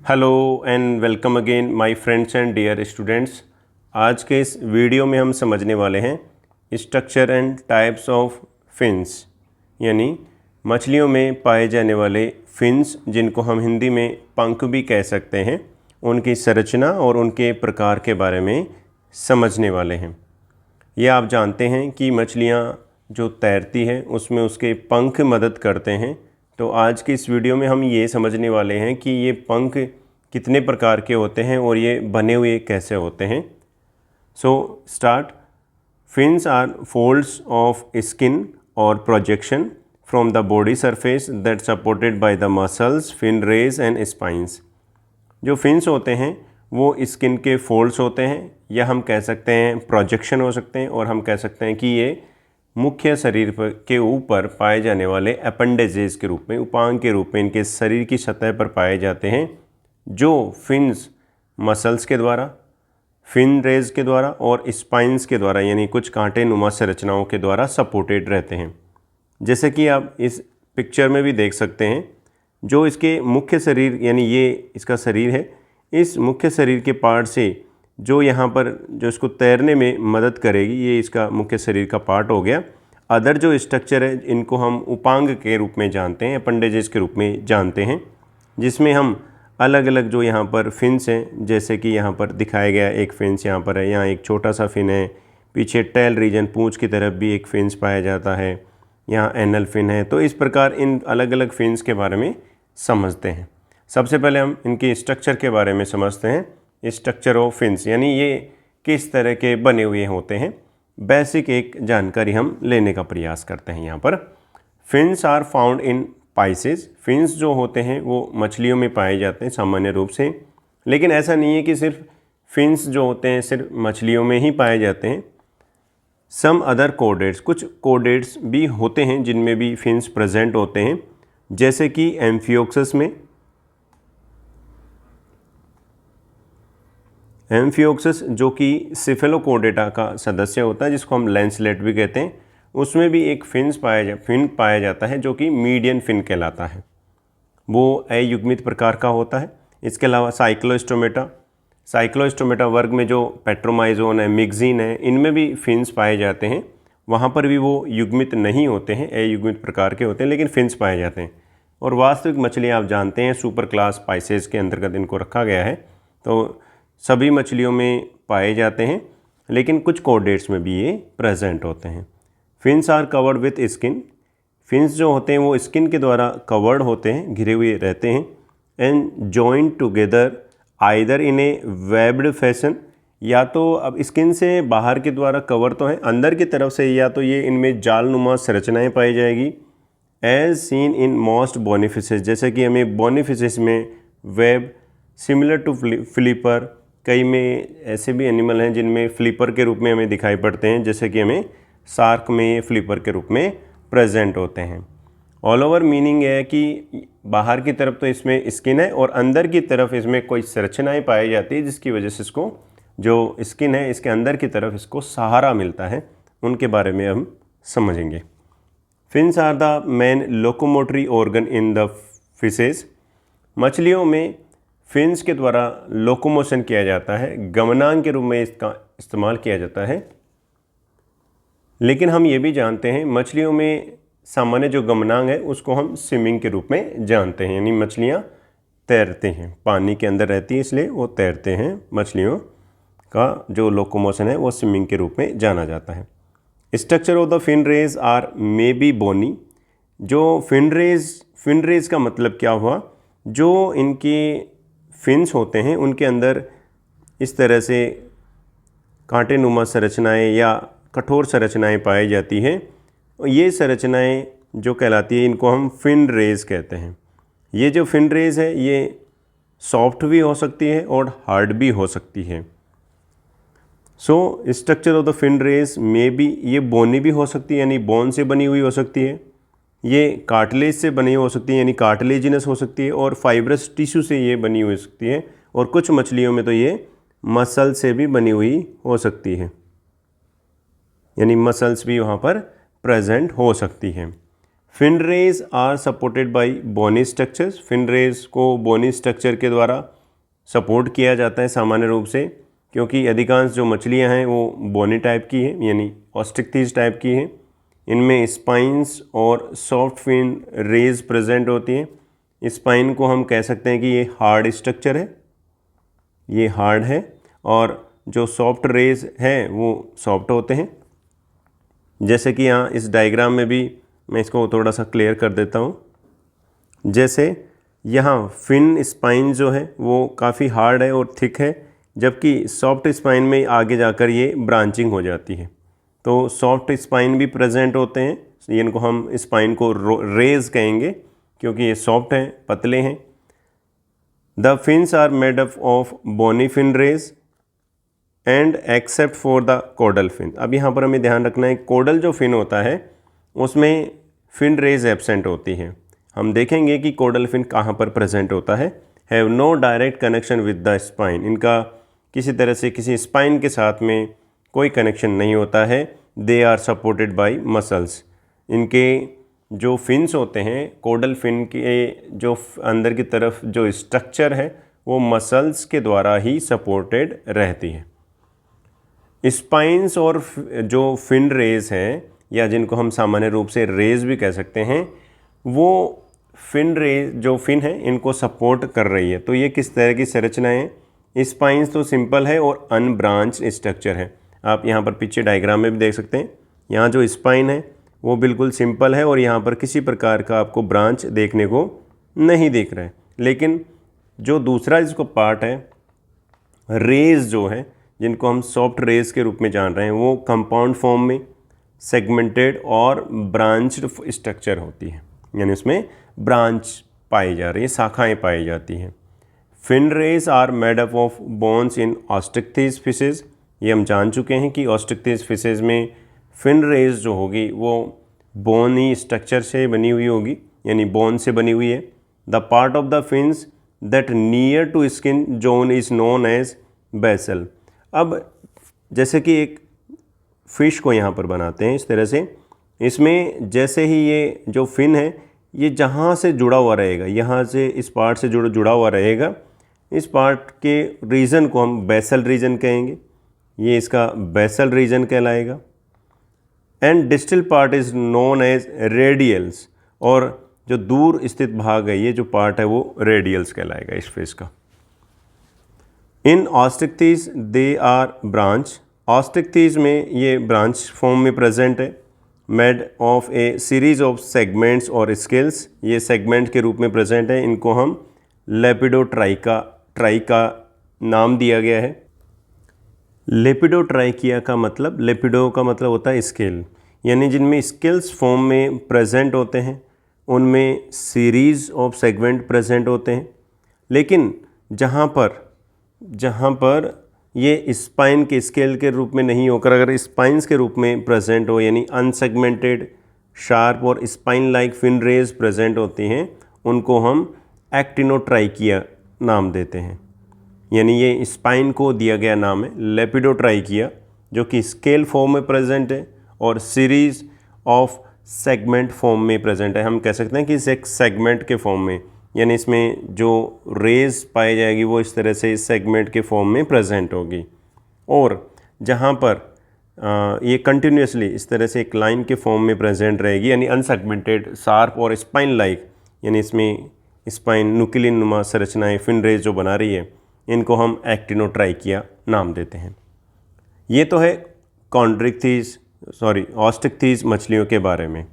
Hello and welcome again my friends and dear students. आज के इस वीडियो में हम समझने वाले हैं structure and types of fins, यानी मछलियों में पाए जाने वाले फिन्स, जिनको हम हिंदी में पंख भी कह सकते हैं, उनकी संरचना और उनके प्रकार के बारे में समझने वाले हैं। ये आप जानते हैं कि मछलियाँ जो तैरती है उसमें उसके पंख मदद करते हैं। तो आज की इस वीडियो में हम ये समझने वाले हैं कि ये पंख कितने प्रकार के होते हैं और ये बने हुए कैसे होते हैं। So start. Fins are folds of skin और projection from the body surface that supported by the muscles, fin rays and spines. जो फिन्स होते हैं वो स्किन के फोल्ड्स होते हैं, या हम कह सकते हैं प्रोजेक्शन हो सकते हैं, और हम कह सकते हैं कि ये मुख्य शरीर के ऊपर पाए जाने वाले अपेंडेजेस के रूप में, उपांग के रूप में इनके शरीर की सतह पर पाए जाते हैं, जो फिन्स मसल्स के द्वारा, फिन रेज के द्वारा और स्पाइंस के द्वारा, यानी कुछ कांटे नुमा संरचनाओं के द्वारा सपोर्टेड रहते हैं। जैसे कि आप इस पिक्चर में भी देख सकते हैं, जो इसके मुख्य शरीर, यानी ये इसका शरीर है, इस मुख्य शरीर के पार्ट से जो यहाँ पर जो इसको तैरने में मदद करेगी, ये इसका मुख्य शरीर का पार्ट हो गया। अदर जो स्ट्रक्चर है इनको हम उपांग के रूप में जानते हैं, अपेंडेजेस के रूप में जानते हैं, जिसमें हम अलग अलग जो यहाँ पर फिन्स हैं, जैसे कि यहाँ पर दिखाया गया एक फिन्स यहाँ पर है, यहाँ एक छोटा सा फिन है, पीछे टेल रीजन पूंछ की तरफ भी एक फिन्स पाया जाता है, यहाँ एनल फिन है। तो इस प्रकार इन अलग अलग फिन्स के बारे में समझते हैं। सबसे पहले हम इनके स्ट्रक्चर के बारे में समझते हैं। स्ट्रक्चर ऑफ फिन्स, यानी ये किस तरह के बने हुए होते हैं, बेसिक एक जानकारी हम लेने का प्रयास करते हैं। यहाँ पर fins are found in Pisces. Fins जो होते हैं वो मछलियों में पाए जाते हैं सामान्य रूप से, लेकिन ऐसा नहीं है कि सिर्फ फिन्स जो होते हैं सिर्फ मछलियों में ही पाए जाते हैं। सम अदर कोडेट्स, कुछ कोडेट्स भी होते हैं जिनमें भी फिन्स प्रेजेंट होते हैं, जैसे कि एम्फियोक्सस में। एम्फियोक्सस जो कि सिफेलोकोडेटा का सदस्य होता है, जिसको हम लैंसलेट भी कहते हैं, उसमें भी एक फिन पाया जाता है जो कि मीडियन फिन कहलाता है। वो अयुग्मित प्रकार का होता है। इसके अलावा साइक्लोस्टोमेटा वर्ग में जो पेट्रोमाइजोन है, मिक्सिन है, इनमें भी फिन्स पाए जाते हैं। वहाँ पर भी वो युग्मित नहीं होते हैं, अयुग्मित प्रकार के होते हैं, लेकिन फिन्स पाए जाते हैं। और वास्तविक मछली आप जानते हैं सुपर क्लास पाइसेस के अंतर्गत इनको रखा गया है। तो सभी मछलियों में पाए जाते हैं, लेकिन कुछ कोडेट्स में भी ये प्रेजेंट होते हैं। Fins are covered with skin. Fins जो होते हैं वो स्किन के द्वारा कवर्ड होते हैं, घिरे हुए रहते हैं। And joint together either in A webbed fashion, या तो अब स्किन से बाहर के द्वारा कवर तो है, अंदर की तरफ से या तो ये इनमें जालनुमा संरचनाएँ पाई जाएगी। As seen in most bony fishes, जैसे कि हमें बोनीफिशेस में वेब सिमिलर टू फ्लिपर, कई में ऐसे भी एनिमल हैं जिनमें फ्लिपर के रूप में हमें दिखाई पड़ते हैं, जैसे कि हमें शार्क में ये फ्लिपर के रूप में प्रेजेंट होते हैं। ऑल ओवर मीनिंग है कि बाहर की तरफ तो इसमें स्किन है और अंदर की तरफ इसमें कोई संरचनाएं पाई जाती है, जिसकी वजह से इसको जो स्किन है इसके अंदर की तरफ इसको सहारा मिलता है। उनके बारे में हम समझेंगे। Fins are the main locomotory organ in the fishes. मछलियों में फिन्स के द्वारा लोकोमोशन किया जाता है, गमनांग के रूप में इसका इस्तेमाल किया जाता है। लेकिन हम ये भी जानते हैं मछलियों में सामान्य जो गमनांग है उसको हम स्विमिंग के रूप में जानते हैं, यानी मछलियाँ तैरते हैं, पानी के अंदर रहती है इसलिए वो तैरते हैं। मछलियों का जो लोकोमोशन है वो स्विमिंग के रूप में जाना जाता है। Structure of the fin rays are may be bony. जो फिन रेज का मतलब क्या हुआ, जो इनके फिन्स होते हैं उनके अंदर इस तरह से कांटेनुमा संरचनाएं या कठोर संरचनाएं पाई जाती हैं। ये संरचनाएं जो कहलाती है इनको हम फिन रेज कहते हैं। ये जो फिन रेज है ये सॉफ्ट भी हो सकती है और हार्ड भी हो सकती है। So structure of the fin rays में भी ये बोनी भी हो सकती है, यानी बोन से बनी हुई हो सकती है। ये कार्टिलेज से बनी हो सकती है, यानी कार्टिलेजिनस हो सकती है, और फाइब्रस टिश्यू से ये बनी हुई हो सकती है। और कुछ मछलियों में तो ये मसल से भी बनी हुई हो सकती है, यानी मसल्स भी वहाँ पर प्रेजेंट हो सकती हैं। Fin rays are supported by bony structures. Fin rays को बोनी स्ट्रक्चर के द्वारा सपोर्ट किया जाता है सामान्य रूप से, क्योंकि अधिकांश जो मछलियां हैं वो बोनी टाइप की हैं, यानी ऑस्ट्रिक्टीज टाइप की हैं। इनमें स्पाइंस और सॉफ्ट फिन रेज प्रेजेंट होती हैं। स्पाइन को हम कह सकते हैं कि ये हार्ड स्ट्रक्चर है, ये हार्ड है, और जो सॉफ्ट रेज है वो सॉफ्ट होते हैं। जैसे कि यहाँ इस डायग्राम में भी मैं इसको थोड़ा सा क्लियर कर देता हूँ। जैसे यहाँ फिन स्पाइन जो है वो काफ़ी हार्ड है और थिक है, जबकि सॉफ्ट स्पाइन में आगे जाकर ये ब्रांचिंग हो जाती है। तो सॉफ्ट स्पाइन भी प्रेजेंट होते हैं, इनको हम स्पाइन को रेज कहेंगे क्योंकि ये सॉफ्ट हैं, पतले हैं। The fins are made up of bony fin rays and except for the caudal fin. अब यहाँ पर हमें ध्यान रखना है, कोडल जो फिन होता है उसमें फिन रेज एब्सेंट होती है। हम देखेंगे कि कोडल फिन कहाँ पर प्रेजेंट होता है। Have no direct connection with the spine, इनका किसी तरह से किसी स्पाइन के साथ में कोई कनेक्शन नहीं होता है। They are supported by muscles, इनके जो फिन्स होते हैं, कोडल फिन के जो अंदर की तरफ जो स्ट्रक्चर है वो मसल्स के द्वारा ही सपोर्टेड रहती है। स्पाइंस और जो फिन रेज हैं, या जिनको हम सामान्य रूप से रेज भी कह सकते हैं, वो फिन रेज जो फिन है इनको सपोर्ट कर रही है। तो ये किस तरह की संरचना है? स्पाइंस तो सिंपल है और अनब्रांच स्ट्रक्चर है। आप यहाँ पर पीछे डायग्राम में भी देख सकते हैं, यहाँ जो स्पाइन है वो बिल्कुल सिंपल है और यहाँ पर किसी प्रकार का आपको ब्रांच देखने को नहीं दिख रहा है। लेकिन जो दूसरा जिसको पार्ट है, रेज जो है, जिनको हम सॉफ्ट रेज के रूप में जान रहे हैं, वो कंपाउंड फॉर्म में सेगमेंटेड और ब्रांच्ड स्ट्रक्चर होती है, यानी उसमें ब्रांच पाई जा रही है, शाखाएं पाई जाती हैं। Fin rays are made up of bones in osteichthyes fishes. ये हम जान चुके हैं कि ऑस्ट्रिक्टीज फिशेज में फिन रेज जो होगी वो बोनी स्ट्रक्चर से बनी हुई होगी, यानी बोन से बनी हुई है। The part of the fins that near to skin zone is known as basal. अब जैसे कि एक फ़िश को यहाँ पर बनाते हैं इस तरह से, इसमें जैसे ही ये जो फिन है ये जहाँ से जुड़ा हुआ रहेगा, यहाँ से इस पार्ट से जुड़ा हुआ रहेगा, इस पार्ट के रीजन को हम बेसल रीजन कहेंगे, ये इसका बेसल रीजन कहलाएगा। And distal part is known as radials, और जो दूर स्थित भाग है, ये जो पार्ट है वो रेडियल्स कहलाएगा इस फिश का। इन ऑस्ट्रिक्टीज दे आर ब्रांच, ऑस्ट्रिक्टीज में ये ब्रांच फॉर्म में प्रेजेंट है। Made of A series of segments और स्केल्स, ये सेगमेंट के रूप में प्रेजेंट है। इनको हम लेपिडोट्राइका नाम दिया गया है। लेपिडोट्राइकिया का मतलब, लेपिडो का मतलब होता है स्केल, यानी जिनमें स्केल्स फॉर्म में प्रेजेंट होते हैं उनमें सीरीज ऑफ सेगमेंट प्रेजेंट होते हैं। लेकिन जहाँ पर ये स्पाइन के स्केल के रूप में नहीं होकर अगर स्पाइंस के रूप में प्रेजेंट हो, यानी अनसेगमेंटेड शार्प और spine like fin rays present होती हैं, उनको हम एक्टिनोट्राइकिया नाम देते हैं। यानी ये स्पाइन को दिया गया नाम है लेपिडोट्राइकिया, जो कि स्केल फॉर्म में प्रेजेंट है और सीरीज ऑफ सेगमेंट फॉर्म में प्रेजेंट है। हम कह सकते हैं कि इस एक सेगमेंट के फॉर्म में, यानी इसमें जो रेज पाई जाएगी वो इस तरह से इस सेगमेंट के फॉर्म में प्रेजेंट होगी। और जहाँ पर ये कंटिन्यूसली इस तरह से एक लाइन के फॉर्म में प्रेजेंट रहेगी, यानी अनसेगमेंटेड शार्प और स्पाइन लाइक, यानी इसमें स्पाइन नुकीली नुमा संरचनाएँ फिन रेज जो बना रही है, इनको हम एक्टिनोट्राइकिया नाम देते हैं। ये तो है ऑस्ट्रिक्टीज मछलियों के बारे में।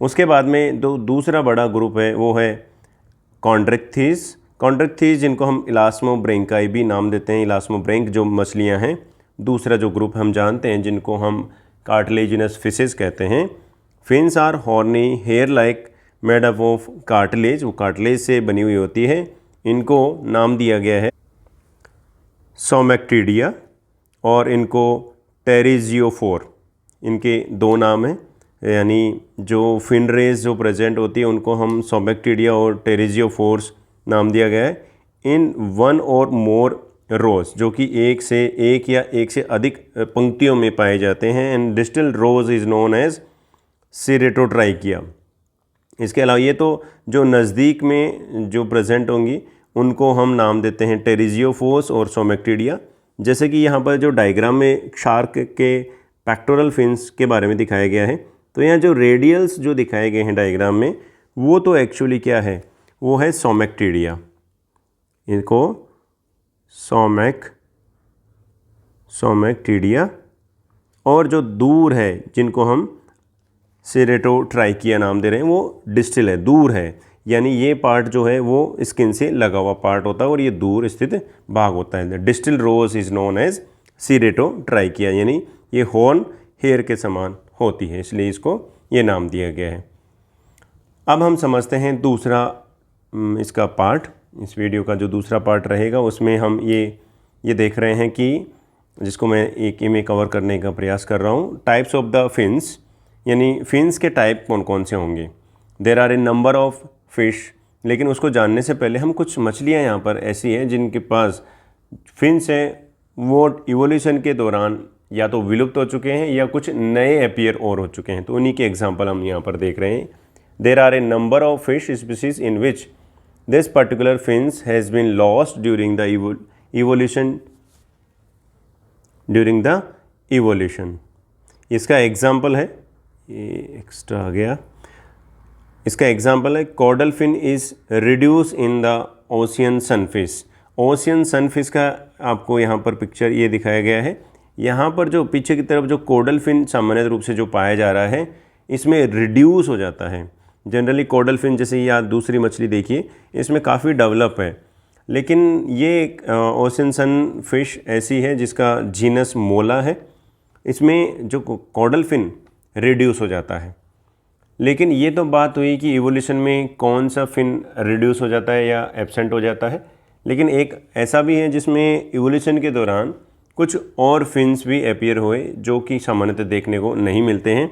उसके बाद में दूसरा बड़ा ग्रुप है वो है कॉन्ड्रिक्थीज, जिनको हम इलास्मोब्रेंकाई भी नाम देते हैं। इलास्मोब्रेंक जो मछलियां हैं, दूसरा जो ग्रुप हम जानते हैं जिनको हम कार्टिलेजिनस फिशेस कहते हैं। Fins are horny hair like made up of cartilage, वो कार्टिलेज से बनी हुई होती है। इनको नाम दिया गया है सोमैक्टिडिया और इनको टेरिजियोफोर, इनके दो नाम हैं। यानी जो फिन रेज जो प्रेजेंट होती है उनको हम सोमैक्टिडिया और टेरिजियोफोर्स नाम दिया गया है। इन वन और मोर रोज, जो कि एक या एक से अधिक पंक्तियों में पाए जाते हैं। And distal rows is known as ceratotrichia. इसके अलावा ये तो जो नज़दीक में जो प्रेजेंट होंगी उनको हम नाम देते हैं टेरिजियोफोर्स और सोमेक्टिडिया। जैसे कि यहाँ पर जो डायग्राम में शार्क के पेक्टोरल फिन्स के बारे में दिखाया गया है, तो यहाँ जो रेडियल्स जो दिखाए गए हैं डायग्राम में, वो तो एक्चुअली क्या है, वो है सोमेक्टिडिया। इनको सोमेक्टिडिया, और जो दूर है जिनको हम सेरेटोट्राइकिया नाम दे रहे हैं, वो डिस्टल है, दूर है, यानी ये पार्ट जो है वो स्किन से लगा हुआ पार्ट होता है और ये दूर स्थित भाग होता है। The distal rows is known as ceratotrichia, यानी ये हॉर्न हेयर के समान होती है, इसलिए इसको ये नाम दिया गया है। अब हम समझते हैं दूसरा इसका पार्ट, इस वीडियो का जो दूसरा पार्ट रहेगा उसमें हम ये देख रहे हैं कि जिसको मैं एक में कवर करने का प्रयास कर रहा हूँ, टाइप्स ऑफ द फिन्स, यानी फिन्स के टाइप कौन कौन से होंगे। There are a number of fish, लेकिन उसको जानने से पहले हम कुछ मछलियाँ यहाँ पर ऐसी हैं जिनके पास फिन्स हैं, वो इवोल्यूशन के दौरान या तो विलुप्त हो चुके हैं या कुछ नए अपीयर और हो चुके हैं, तो उन्हीं के एग्जाम्पल हम यहाँ पर देख रहे हैं। There are a number of fish species in which this particular fins has been lost during the evolution. इसका एग्जाम्पल है, ये एक्स्ट्रा आ गया, इसका एग्जाम्पल है caudal fin is reduce in the ocean sunfish. Ocean sunfish का आपको यहाँ पर पिक्चर ये दिखाया गया है। यहाँ पर जो पीछे की तरफ जो कॉर्डल फिन सामान्य रूप से जो पाया जा रहा है, इसमें रिड्यूस हो जाता है। जनरली कॉर्डल फिन जैसे या दूसरी मछली देखिए, इसमें काफ़ी डेवलप है, लेकिन ये ओशियन सन फिश ऐसी है जिसका जीनस मोला है, इसमें जो कॉर्डल फिन रिड्यूस हो जाता है। लेकिन ये तो बात हुई कि इवोल्यूशन में कौन सा फिन रिड्यूस हो जाता है या एब्सेंट हो जाता है, लेकिन एक ऐसा भी है जिसमें इवोल्यूशन के दौरान कुछ और फिन्स भी अपीयर हुए जो कि सामान्यतः देखने को नहीं मिलते हैं।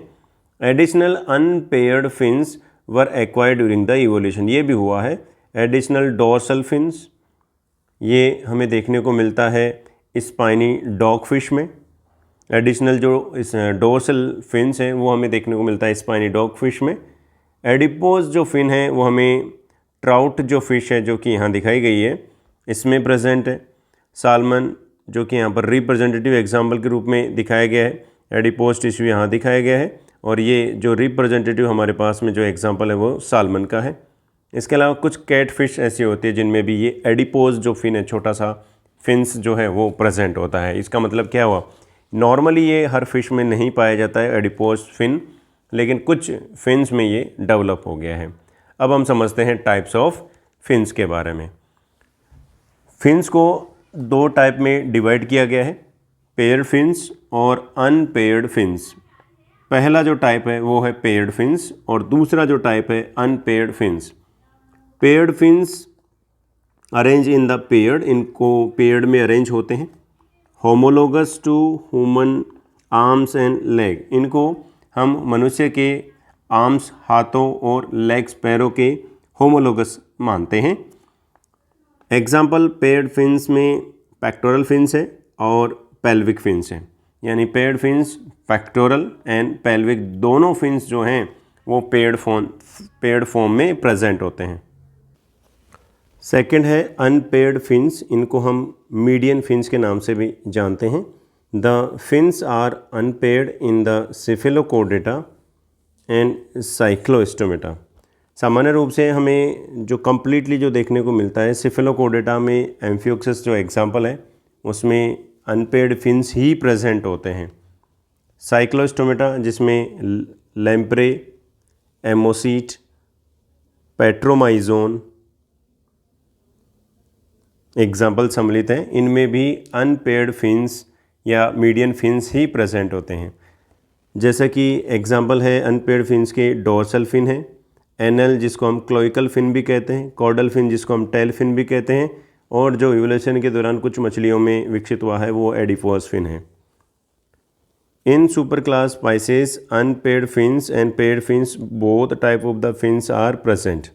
Additional unpaired fins were acquired during the evolution, ये भी हुआ है। एडिशनल डोर्सल फिन्स, ये हमें देखने को मिलता है स्पाइनी डॉग फिश में। एडिशनल जो इस डोर्सल फिन्स हैं वो हमें देखने को मिलता है स्पाइनी डॉग फिश में। एडिपोज जो फिन है वो हमें ट्राउट जो फिश है जो कि यहाँ दिखाई गई है इसमें प्रेजेंट है। सालमन जो कि यहाँ पर रिप्रेजेंटेटिव एग्जाम्पल के रूप में दिखाया गया है, एडिपोज टिश्यू यहाँ दिखाया गया है, और ये जो रिप्रेजेंटेटिव हमारे पास में जो एग्जाम्पल है वो सालमन का है। इसके अलावा कुछ कैट फिश ऐसी होती है जिनमें भी ये एडिपोज जो फिन है, छोटा सा फिन्स जो है वो प्रेजेंट होता है। इसका मतलब क्या हुआ, नॉर्मली ये हर फिश में नहीं पाया जाता है एडिपोज फिन, लेकिन कुछ फिन्स में ये डेवलप हो गया है। अब हम समझते हैं टाइप्स ऑफ फिन्स के बारे में। फिन्स को दो टाइप में डिवाइड किया गया है, पेयर्ड फिन्स और अनपेयर्ड फिन्स। पहला जो टाइप है वो है पेयर्ड फिन्स और दूसरा जो टाइप है unpaired fins. Paired fins arrange in the paired, इनको पेयर्ड में अरेंज होते हैं। Homologous to human arms and leg, इनको हम मनुष्य के आर्म्स हाथों और लेग्स पैरों के होमोलोगस मानते हैं। एग्जाम्पल पेयर्ड फिन्स में पेक्टोरल फिन्स है और पेल्विक फिन्स है, यानी paired fins pectoral and pelvic दोनों फिन्स जो हैं वो पेयर्ड फॉर्म में प्रेजेंट होते हैं। सेकंड है अनपेयर्ड फिन्स, इनको हम मीडियन फिन्स के नाम से भी जानते हैं। The fins are unpaired in the cephalochordata and cyclostomata. सामान्य रूप से हमें जो कम्प्लीटली जो देखने को मिलता है सेफेलोकोर्डेटा में एम्फियोक्सिस जो एग्जाम्पल है उसमें अनपेयर्ड फिन्स ही प्रेजेंट होते हैं। साइक्लोस्टोमेटा जिसमें लैम्प्रे, एमोसीट, पेट्रोमाइजोन एग्जाम्पल सम्मिलित हैं, इनमें भी अनपेयर्ड फिन्स या मीडियन फिन्स ही प्रेजेंट होते हैं। जैसा कि एग्जाम्पल है अनपेयर्ड फिन्स के डोर्सल फिन है, एनल जिसको हम क्लोइकल फिन भी कहते हैं, कॉर्डल फिन जिसको हम टेल फिन भी कहते हैं, और जो इवोल्यूशन के दौरान कुछ मछलियों में विकसित हुआ है वो एडिपोज फिन है। In super class Pisces unpaired fins and paired fins both type of the fins are present.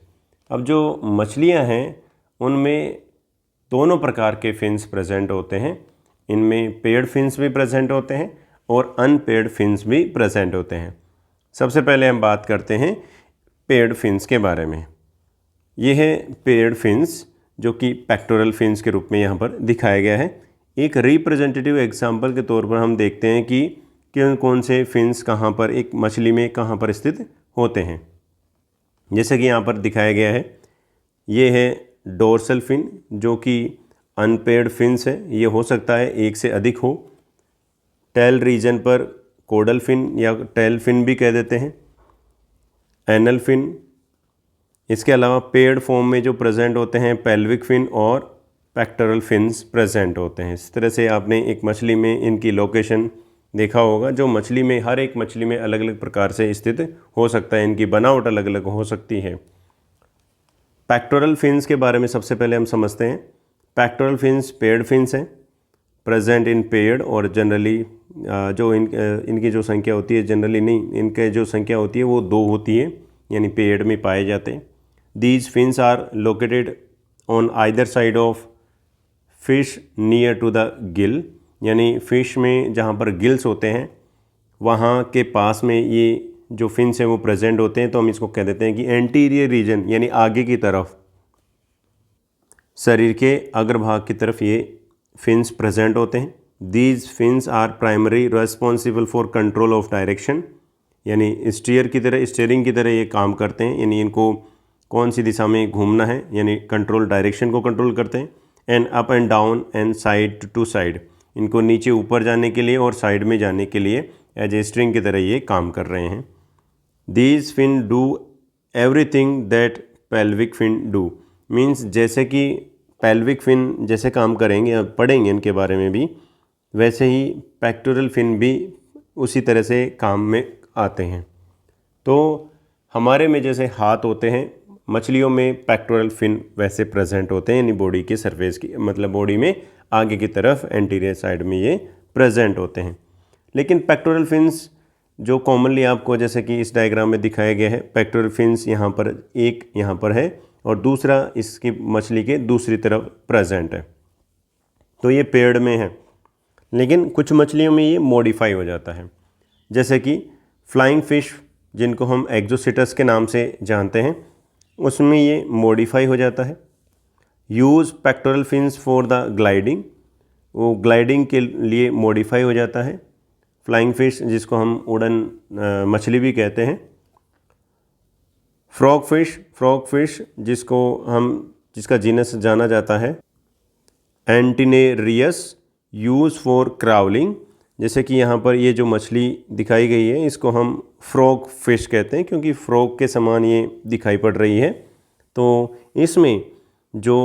अब जो मछलियां हैं उनमें दोनों प्रकार के फिन्स प्रेजेंट होते हैं, इनमें पेयर्ड फिन्स भी प्रेजेंट होते हैं और अनपेयर्ड फिन्स भी प्रेजेंट होते हैं। सबसे पहले हम बात करते हैं पेयर्ड फिन्स के बारे में। ये है पेयर्ड फिन्स जो कि पेक्टोरल फिन्स के रूप में यहाँ पर दिखाया गया है। एक रिप्रेजेंटेटिव एग्जाम्पल के तौर पर हम देखते हैं कि कौन से फिन्स कहाँ पर एक मछली में कहाँ पर स्थित होते हैं। जैसे कि यहाँ पर दिखाया गया है, ये है डोर्सल फिन जो कि अनपेड फिन्स है, ये हो सकता है एक से अधिक हो। टेल रीजन पर कोडल फिन या टेल फिन भी कह देते हैं, एनल फिन। इसके अलावा पेड फॉर्म में जो प्रेजेंट होते हैं पेल्विक फिन और पेक्टोरल फिन्स प्रेजेंट होते हैं। इस तरह से आपने एक मछली में इनकी लोकेशन देखा होगा, जो मछली में हर एक मछली में अलग अलग प्रकार से स्थित हो सकता है, इनकी बनावट अलग अलग हो सकती है। पेक्टोरल फिन्स के बारे में सबसे पहले हम समझते हैं। पेक्टोरल फिन्स पेड फिन्स हैं, प्रेजेंट इन पेड, और जनरली जो इनकी जो संख्या होती है, जनरली नहीं, इनके जो संख्या होती है वो 2 होती है, यानी पेड में पाए जाते हैं। These fins are located on either side of fish near to the gill, यानी फिश में जहाँ पर गिल्स होते हैं वहाँ के पास में ये जो फिन्स हैं वो प्रेजेंट होते हैं। तो हम इसको कह देते हैं कि एंटीरियर रीजन, यानी आगे की तरफ, शरीर के अग्रभाग की तरफ ये फिन्स प्रेजेंट होते हैं। These fins are primary responsible for control of direction, यानी स्टीयरिंग की तरह ये काम करते हैं, यानी इनको कौन सी दिशा में घूमना है, यानी कंट्रोल डायरेक्शन को कंट्रोल करते हैं। And up and down and side to side, इनको नीचे ऊपर जाने के लिए और साइड में जाने के लिए एज ए स्ट्रिंग की तरह ये काम कर रहे हैं। These fin do everything that pelvic fin do, means जैसे कि पेल्विक फिन जैसे काम करेंगे, अब पढ़ेंगे इनके बारे में भी, वैसे ही पेक्टोरल फिन भी उसी तरह से काम में आते हैं। तो हमारे में जैसे हाथ होते हैं, मछलियों में पेक्टोरल फिन वैसे प्रेजेंट होते हैं, यानी बॉडी के सरफेस की, मतलब बॉडी में आगे की तरफ एंटीरियर साइड में ये प्रेजेंट होते हैं। लेकिन पेक्टोरल फिन्स जो कॉमनली आपको जैसे कि इस डायग्राम में दिखाया गया है, पेक्टोरल फिन्स यहाँ पर एक यहाँ पर है और दूसरा इसकी मछली के दूसरी तरफ प्रेजेंट है, तो ये पेड़ में है। लेकिन कुछ मछलियों में ये मॉडिफाई हो जाता है, जैसे कि फ्लाइंग फिश जिनको हम एक्जोसिटस के नाम से जानते हैं, उसमें ये मॉडिफाई हो जाता है। Use pectoral fins for the gliding, वो ग्लाइडिंग के लिए मॉडिफाई हो जाता है। फ्लाइंग फिश जिसको हम उड़न मछली भी कहते हैं। फ्रॉग फिश जिसका जीनस जाना जाता है एंटिनेरियस, यूज़ फॉर क्राउलिंग, जैसे कि यहाँ पर ये जो मछली दिखाई गई है इसको हम फ्रॉग फिश कहते हैं, क्योंकि फ्रॉग के समान ये दिखाई पड़ रही है। तो इसमें जो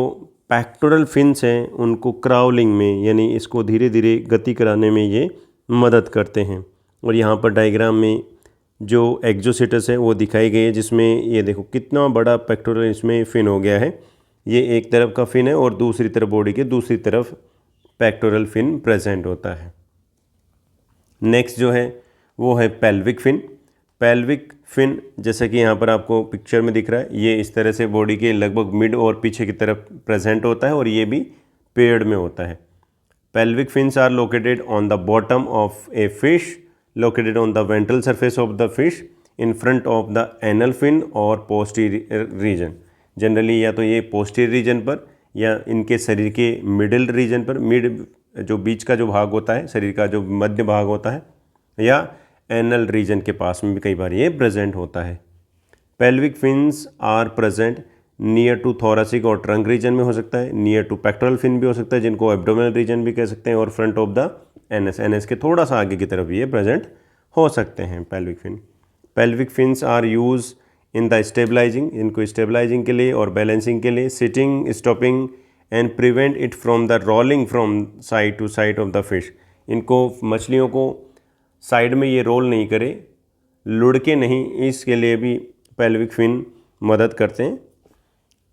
पेक्टोरल फिन्स हैं उनको क्राउलिंग में, यानी इसको धीरे धीरे गति कराने में ये मदद करते हैं। और यहाँ पर डायग्राम में जो एक्जोसिटस है वो दिखाई गई है, जिसमें ये देखो कितना बड़ा पेक्टोरल इसमें फिन हो गया है। ये एक तरफ का फिन है और दूसरी तरफ बॉडी के दूसरी तरफ पेक्टोरल फिन प्रेजेंट होता है। नेक्स्ट जो है वो है पेल्विक फिन। पेल्विक फिन जैसे कि यहाँ पर आपको पिक्चर में दिख रहा है, ये इस तरह से बॉडी के लगभग मिड और पीछे की तरफ प्रेजेंट होता है और ये भी पेड़ में होता है। Pelvic fins are located on the bottom of a fish, located on the ventral surface of the fish, in front of the anal fin और पोस्टीरियर रीजन। जनरली या तो ये पोस्टीरियर रीजन पर या इनके शरीर के मिडिल रीजन पर, मिड जो बीच का जो भाग होता है, शरीर का जो मध्य भाग होता है, या एनल रीजन के पास में भी कई बार ये प्रेजेंट होता है। Pelvic fins are present near to thoracic और ट्रंक रीजन में हो सकता है, नियर टू पेक्टोरल फिन भी हो सकता है जिनको एब्डोमिनल रीजन भी कह सकते हैं, और फ्रंट ऑफ द एनएस के थोड़ा सा आगे की तरफ ये प्रेजेंट हो सकते हैं pelvic fin. Pelvic fins are use in the stabilising, इनको स्टेबलाइजिंग के लिए और बैलेंसिंग के लिए, sitting, stopping and prevent it from the rolling from side to side of the fish. इनको मछलियों को साइड में ये रोल नहीं करे, लुढ़के नहीं, इसके लिए भी पेल्विक फिन मदद करते हैं।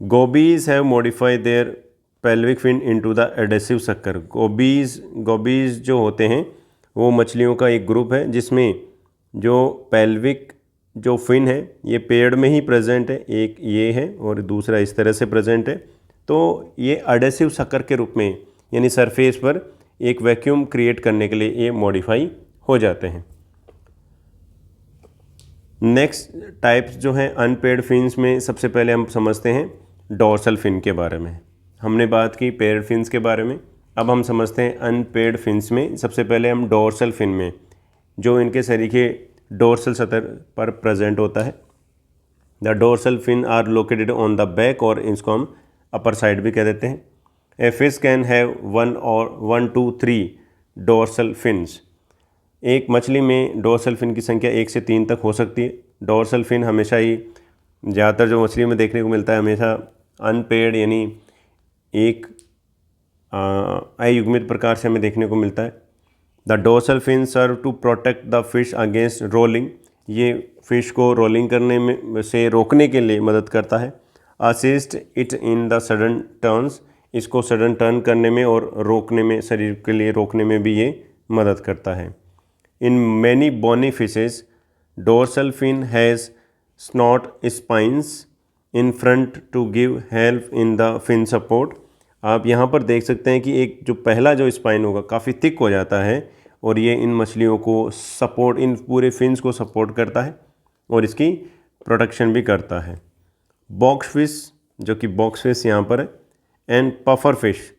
Gobies have modified their pelvic fin into the adhesive sucker. Gobies जो होते हैं वो मछलियों का एक ग्रुप है जिसमें जो पेल्विक जो फिन है ये पेड़ में ही प्रेजेंट है, एक ये है और दूसरा इस तरह से प्रेजेंट है। तो ये एडेसिव सक्कर के रूप में, यानी सरफेस पर एक वैक्यूम क्रिएट करने के लिए ये मॉडिफाई हो जाते हैं। नेक्स्ट टाइप्स जो हैं अनपेड फिन्स में, सबसे पहले हम समझते हैं डोर्सल फिन के बारे में। हमने बात की पेयर्ड फिन्स के बारे में। अब हम समझते हैं अनपेयर्ड फिन्स में। सबसे पहले हम डोर्सल फिन में, जो इनके शरीर के डोर्सल सतह पर प्रेजेंट होता है। The dorsal fin are located on the back, और इसको हम अपर साइड भी कह देते हैं। A fish can have 1 to 3 dorsal fins. एक मछली में डोर्सल फिन की संख्या 1 से 3 तक हो सकती है। डोर्सल फिन हमेशा ही, ज़्यादातर जो मछलियों में देखने को मिलता है, हमेशा अनपेयर्ड यानी एक अयुग्मित प्रकार से हमें देखने को मिलता है। The dorsal fin serve to protect the fish against rolling. ये फिश को रोलिंग करने में से रोकने के लिए मदद करता है। Assist it in the sudden turns. इसको सडन टर्न करने में और रोकने में, शरीर के लिए रोकने में भी ये मदद करता है। In many bony fishes dorsal fin has snout spines in front to give help in the fin support. आप यहाँ पर देख सकते हैं कि एक जो पहला जो स्पाइन होगा काफ़ी थिक हो जाता है, और ये इन मछलियों को सपोर्ट, इन पूरे फिन्स को सपोर्ट करता है और इसकी प्रोटेक्शन भी करता है। बॉक्स फिश, जो कि बॉक्स फिश यहाँ पर है, and puffer fish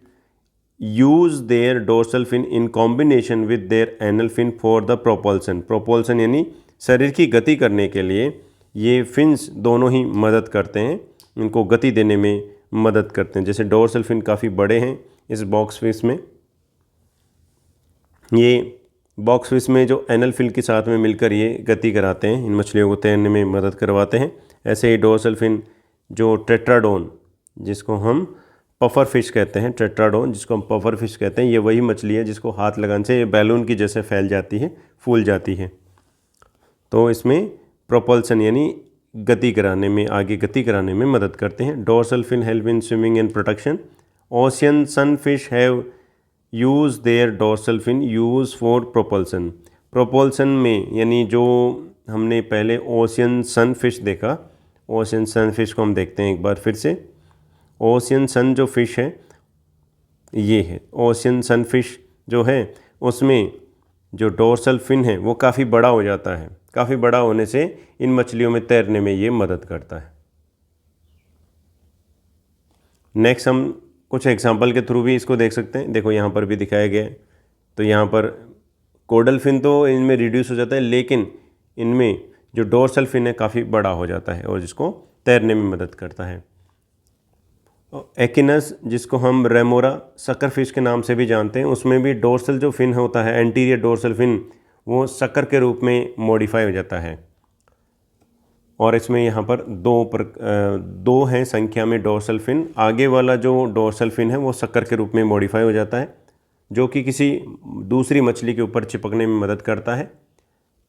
use their dorsal fin in combination with their anal fin for the propulsion. Propulsion यानी शरीर की गति करने के लिए ये फिन्स दोनों ही मदद करते हैं, इनको गति देने में मदद करते हैं। जैसे डोर्सल फिन काफ़ी बड़े हैं इस बॉक्स फिश में, ये बॉक्स फिश में जो एनल फिन के साथ में मिलकर ये गति कराते हैं, इन मछलियों को तैरने में मदद करवाते हैं। ऐसे ही डोर्सल फिन जो टेट्राडोन, जिसको हम पफर फिश कहते हैं, टेट्राडोन जिसको हम पफर फिश कहते हैं, ये वही मछली है जिसको हाथ लगाने से ये बैलून की जैसे फैल जाती है, फूल जाती है। तो इसमें प्रोपल्सन यानी गति कराने में, आगे गति कराने में मदद करते हैं। Dorsal fin help in swimming and protection. Ocean sunfish have use their dorsal fin use for propulsion. Propulsion में यानी जो हमने पहले ओशियन सनफिश देखा, ओशियन सनफिश को हम देखते हैं एक बार फिर से। ओशियन सन जो फिश है ये है, ओशियन सनफिश जो है उसमें जो डोर्सल फिन है वो काफ़ी बड़ा हो जाता है। काफ़ी बड़ा होने से इन मछलियों में तैरने में ये मदद करता है। नेक्स्ट हम कुछ एग्जांपल के थ्रू भी इसको देख सकते हैं। देखो यहाँ पर भी दिखाया गया है। तो यहाँ पर कोडल फिन तो इनमें रिड्यूस हो जाता है, लेकिन इनमें जो डोर्सल फिन है काफ़ी बड़ा हो जाता है और जिसको तैरने में मदद करता है। एकिनस, जिसको हम रेमोरा शक्कर फिश के नाम से भी जानते हैं, उसमें भी डोर्सल जो फिन होता है, एंटीरियर डोर्सल फिन, वो शक्कर के रूप में मॉडिफाई हो जाता है। और इसमें यहाँ पर दो हैं संख्या में डोर्सल फिन। आगे वाला जो डोर्सल फिन है वो शक्कर के रूप में मॉडिफाई हो जाता है, जो कि किसी दूसरी मछली के ऊपर चिपकने में मदद करता है।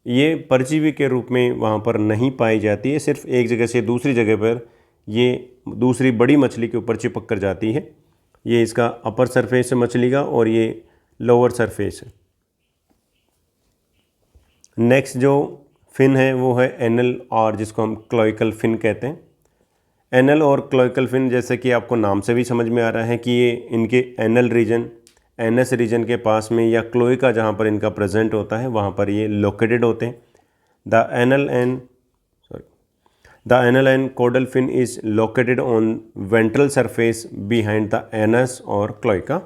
ये परजीवी के रूप में वहाँ पर नहीं पाई जाती है, सिर्फ एक जगह से दूसरी जगह पर ये दूसरी बड़ी मछली के ऊपर चिपक कर जाती है। ये इसका अपर सरफेस है मछली का, और ये लोअर सरफेस है। नेक्स्ट जो फिन है वो है एनल, और जिसको हम क्लोइकल फिन कहते हैं। एनल और क्लोइकल फिन, जैसे कि आपको नाम से भी समझ में आ रहा है कि ये इनके एनल रीजन, एनएस रीजन के पास में, या क्लोइका जहाँ पर इनका प्रेजेंट होता है वहाँ पर ये लोकेटेड होते हैं। The anal and caudal fin is located on ventral surface behind the anus और cloaca.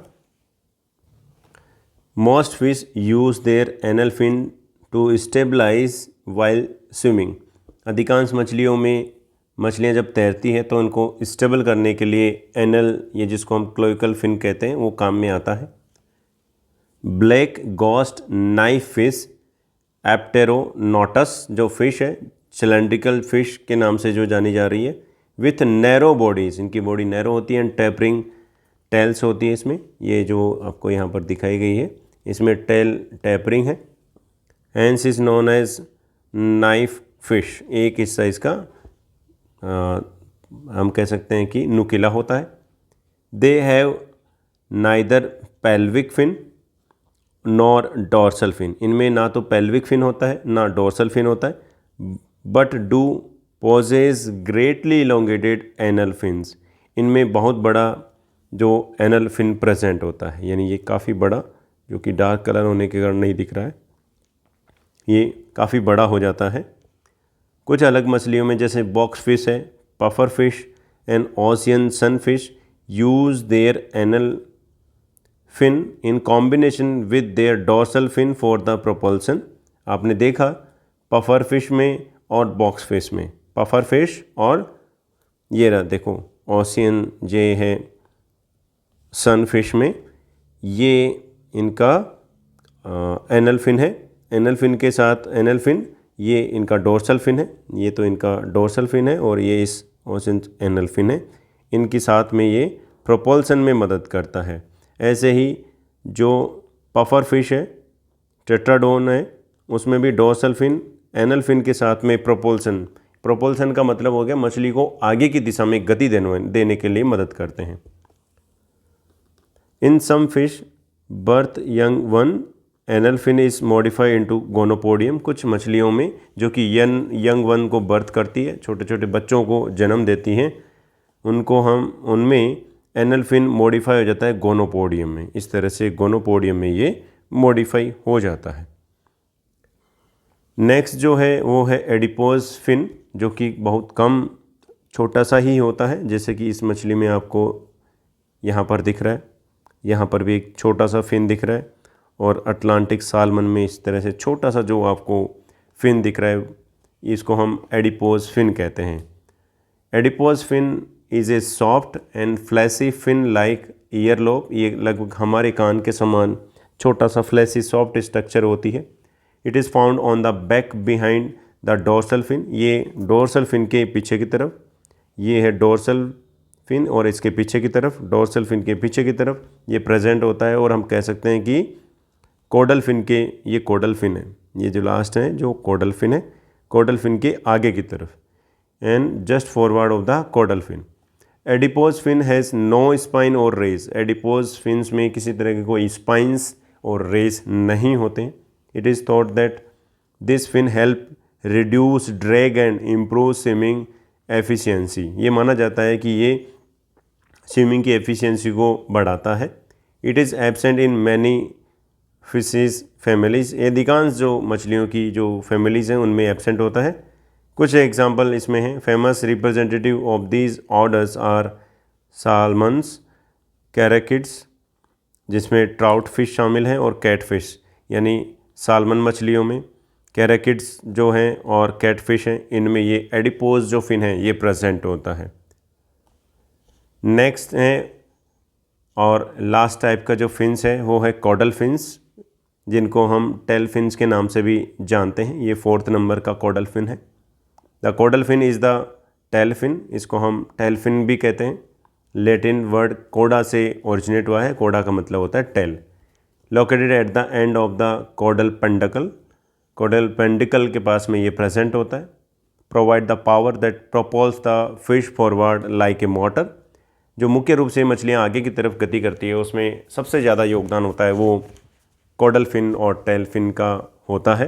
Most fish use their anal fin to stabilize while swimming. अधिकांश मछलियों में, मछलियाँ जब तैरती हैं तो उनको स्टेबल करने के लिए एनल, ये जिसको हम क्लोइकल फिन कहते हैं, वो काम में आता है। ब्लैक गोस्ट नाइफ फिश एप्टेरोनोटस जो फिश है, सिलेंड्रिकल फिश के नाम से जो जानी जा रही है, विथ नैरो बॉडीज़, इनकी बॉडी नैरो होती है, एंड टैपरिंग टेल्स होती है इसमें। ये जो आपको यहाँ पर दिखाई गई है इसमें टेल टैपरिंग है। Hence is known as knife fish. एक हिस्सा इसका हम कह सकते हैं कि नुकीला होता है। They have neither pelvic fin nor dorsal fin. इनमें ना तो पेल्विक फिन होता है ना डोर्सल फिन होता है, but do possess greatly elongated anal fins. इनमें बहुत बड़ा जो एनल फिन प्रेजेंट होता है, यानी ये काफ़ी बड़ा, जो कि डार्क कलर होने के कारण नहीं दिख रहा है, ये काफ़ी बड़ा हो जाता है। कुछ अलग मछलियों में जैसे बॉक्स फिश है, puffer fish and ocean sunfish, use their anal fin in combination with their dorsal fin for the propulsion। आपने देखा पफर फिश में और बॉक्स फिश में, पफर फिश और ये रहा देखो ओशियन जे है सन फिश में, ये इनका एनल फिन है। एनल फिन के साथ एनल फिन, ये इनका डोर्सल फिन है, ये तो इनका डोर्सल फिन है और ये इस ओशियन एनल फिन है। इनके साथ में ये प्रोपल्सन में मदद करता है। ऐसे ही जो पफर फिश है, टेट्राडोन है, उसमें भी डोर्सल फिन एनल फिन के साथ में प्रोपल्सन, प्रोपल्सन का मतलब हो गया मछली को आगे की दिशा में गति देने के लिए मदद करते हैं। In some fish birth young one anal fin is modify into gonopodium. कुछ मछलियों में जो कि यंग वन को बर्थ करती है, छोटे छोटे बच्चों को जन्म देती हैं, उनमें एनल फिन मॉडिफाई हो जाता है गोनोपोडियम में। इस तरह से गोनोपोडियम में ये मॉडिफाई हो जाता है। नेक्स्ट जो है वो है एडिपोज फिन, जो कि बहुत कम छोटा सा ही होता है, जैसे कि इस मछली में आपको यहाँ पर दिख रहा है, यहाँ पर भी एक छोटा सा फिन दिख रहा है, और अटलांटिक सालमन में इस तरह से छोटा सा जो आपको फिन दिख रहा है, इसको हम एडिपोज फिन कहते हैं। Adipose fin is a soft and fleshy fin like earlobe. ये लगभग हमारे कान के समान छोटा सा फ्लैसी सॉफ्ट स्ट्रक्चर होती है। It is found on the back behind the dorsal fin. ये डोर्सल फिन के पीछे की तरफ, ये है डोर्सल फिन और इसके पीछे की तरफ, डोर्सल फिन के पीछे की तरफ ये प्रेजेंट होता है। और हम कह सकते हैं कि कोडल फिन के, ये कोडल फिन है, ये जो लास्ट है जो कोडल फिन है, कोडल फिन के आगे की तरफ and just forward of the caudal fin. Adipose fin has no spine or rays. Adipose fins में किसी तरह के कोई स्पाइंस और रेस नहीं होते हैं। It is thought that this fin help reduce drag and improve swimming efficiency. ये माना जाता है कि ये स्विमिंग की एफिशिएंसी को बढ़ाता है। It is absent in many fishes families. अधिकांश जो मछलियों की जो फैमिलीज़ हैं उनमें एब्सेंट होता है। कुछ एग्जाम्पल इसमें हैं। Famous representative of these orders are salmons, characids, जिसमें ट्राउट फिश शामिल हैं, और कैट फिश, यानी सालमन मछलियों में कैराकिड्स जो हैं और कैट फिश हैं, इनमें ये एडिपोज जो फिन है ये प्रेजेंट होता है। नेक्स्ट है और लास्ट टाइप का जो फिन्स है वो है कॉडल फिन्स, जिनको हम टेल फिन्स के नाम से भी जानते हैं। ये 4th नंबर का कॉडल फिन है। The caudal fin is the tail fin. इसको हम टेल फिन भी कहते हैं। लैटिन वर्ड कोडा से ओरिजिनेट हुआ है। कोडा का मतलब होता है tail. Located at the end of the caudal peduncle. Caudal peduncle के पास में ये प्रेजेंट होता है। Provide the power that propels the fish forward like a motor. जो मुख्य रूप से मछलियाँ आगे की तरफ गति करती है, उसमें सबसे ज़्यादा योगदान होता है वो कॉडल फिन और टेल फिन का होता है।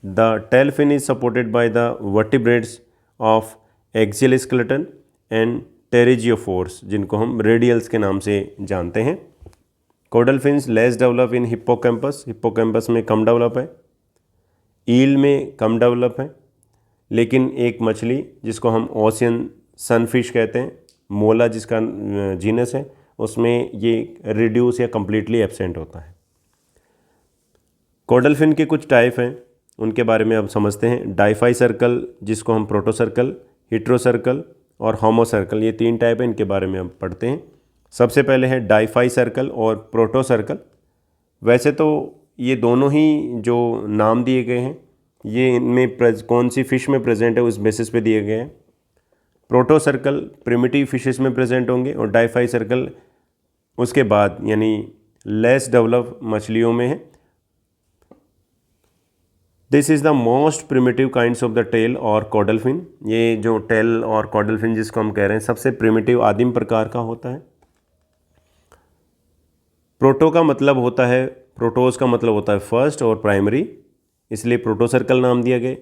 The tail fin is supported by the vertebrates of axial skeleton and pterygiophores, जिनको हम रेडियल्स के नाम से जानते हैं। Caudal fins less develop in hippocampus. Hippocampus में कम डेवलप है। ईल में कम डेवलप है। लेकिन एक मछली जिसको हम ओशियन सनफिश कहते हैं, मोला जिसका जीनस है, उसमें ये रिड्यूस या कम्प्लीटली एब्सेंट होता है। कॉडल फिन के कुछ टाइप हैं, उनके बारे में अब समझते हैं। डाइफाई सर्कल, जिसको हम प्रोटोसर्कल, हिट्रोसर्कल और होमोसर्कल, ये 3 टाइप हैं, इनके बारे में अब पढ़ते हैं। सबसे पहले है डाइफाई सर्कल और प्रोटोसर्कल। वैसे तो ये दोनों ही जो नाम दिए गए हैं ये इनमें कौन सी फिश में प्रेजेंट है उस बेसिस पे दिए गए हैं। प्रोटोसर्कल प्रिमिटिव फिशेस में प्रेजेंट होंगे और डाइफाई सर्कल उसके बाद यानी लेस डेवलप मछलियों में है। This is the most primitive kinds of the tail or caudal fin. ये जो टेल और कॉडल फिन जिसको हम कह रहे हैं सबसे प्रिमिटिव आदिम प्रकार का होता है। प्रोटो का मतलब होता है, प्रोटोस का मतलब होता है फर्स्ट और प्राइमरी, इसलिए प्रोटोसर्कल नाम दिया गया।